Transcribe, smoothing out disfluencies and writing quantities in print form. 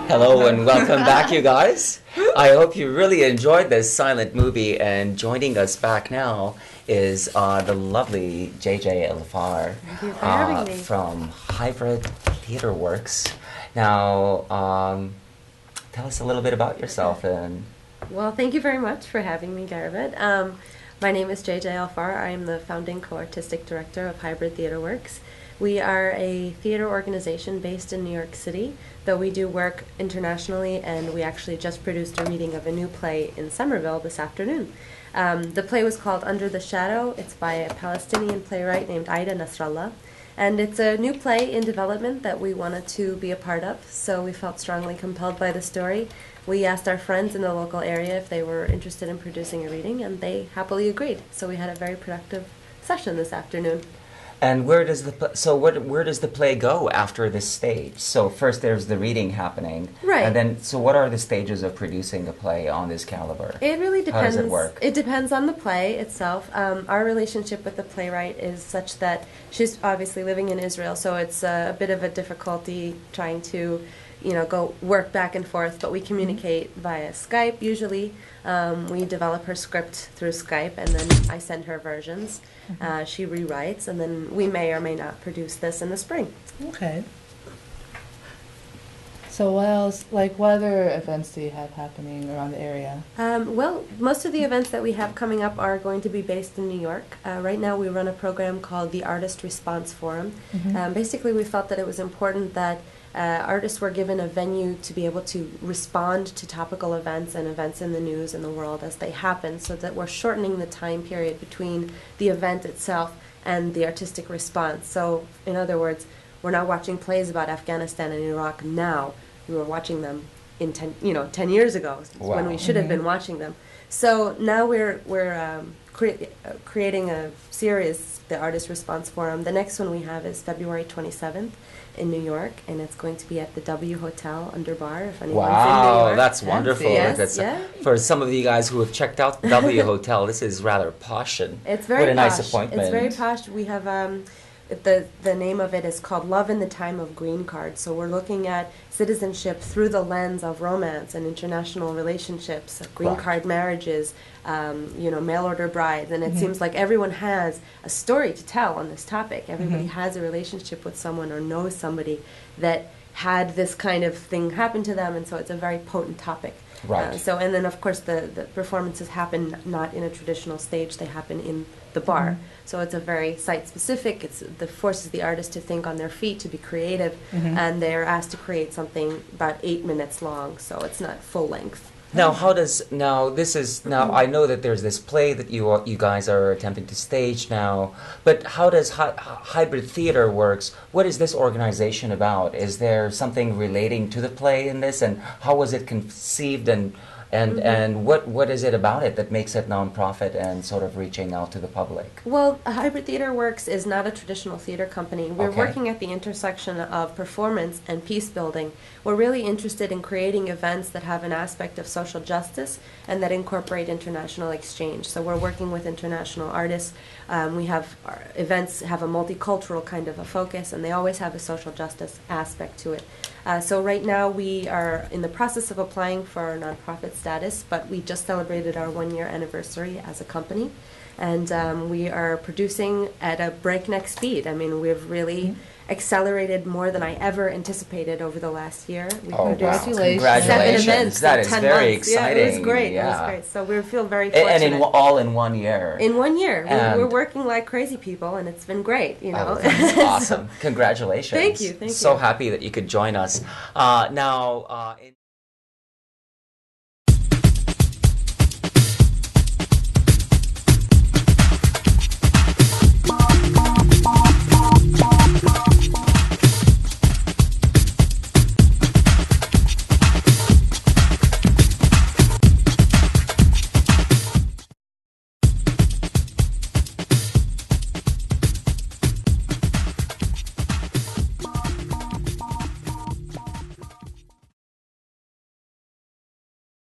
Hello and welcome back, you guys. I hope you really enjoyed this silent movie. And joining us back now is the lovely JJ Elfar Thank you for having me. from Hybrid Theater Works. Now, tell us a little bit about yourself. And Well, thank you very much for having me, Garrett. My name is JJ Alfar. I am the founding co-artistic director of Hybrid Theater Works. We are a theater organization based in New York City, though we do work internationally, and we actually just produced a reading of a new play in Somerville this afternoon. The play was called Under the Shadow. It's by a Palestinian playwright named Aida Nasrallah. And it's a new play in development that we wanted to be a part of, so we felt strongly compelled by the story. We asked our friends in the local area if they were interested in producing a reading, and they happily agreed. So we had a very productive session this afternoon. where does where does the play go after this stage? So first there's the reading happening, Right. And then what are the stages of producing a play on this caliber? It really depends. How does it work? It depends on the play itself. Our relationship with the playwright is such that she's obviously living in Israel, so it's a bit of a difficulty trying to, go work back and forth. But we communicate via Skype usually. We develop her script through Skype, and then I send her versions. She rewrites, and then we may or may not produce this in the spring. Okay. So what else, what other events do you have happening around the area? Well, most of the events that we have coming up are going to be based in New York. Right now we run a program called the Artist Response Forum. Basically, we felt that it was important that artists were given a venue to be able to respond to topical events and events in the news and the world as they happen, so that we're shortening the time period between the event itself and the artistic response. So, in other words, we're not watching plays about Afghanistan and Iraq now. We were watching them in 10 years ago, when Wow. we should have been watching them. So now we're creating a series, the Artist Response Forum. The next one we have is February 27th in New York, and it's going to be at the W Hotel under Bar, if anyone's in New Wow, York. that's wonderful. Yes, That's, yeah. For some of you guys who have checked out the W Hotel, this is rather posh. And It's very what a posh. nice appointment. It's very posh. We have the name of it is called Love in the Time of Green Card. So we're looking at citizenship through the lens of romance and international relationships, green Right. card marriages, mail order brides, and it seems like everyone has a story to tell on this topic. Everybody has a relationship with someone or knows somebody that had this kind of thing happen to them, and so it's a very potent topic. Right. And then of course the performances happen not in a traditional stage; they happen in the bar. So it's a very site specific. It forces the artist to think on their feet, to be creative, and they're asked to create something about 8 minutes long. So it's not full length. Now, I know that there's this play that you guys are attempting to stage now, but how does Hybrid Theater Works? What is this organization about? Is there something relating to the play in this, and how was it conceived, and what is it about it that makes it nonprofit and sort of reaching out to the public? Well, Hybrid Theater Works is not a traditional theater company. We're Okay. working at the intersection of performance and peace building. We're really interested in creating events that have an aspect of social justice and that incorporate international exchange. So we're working with international artists. We have our events have a multicultural kind of a focus, and they always have a social justice aspect to it. So right now we are in the process of applying for our nonprofit status, but we just celebrated our 1-year anniversary as a company, and we are producing at a breakneck speed. I mean, we've really accelerated more than I ever anticipated over the last year. We Oh, wow. produced Congratulations. 7 events That in is 10 very months. Yeah, it exciting. was great. It Yeah. was great. So we feel very fortunate. And all in 1 year. In 1 year, And- we're working like crazy people, and it's been great. Oh, that's awesome. Congratulations. Thank you, thank So you. happy that you could join us. Now,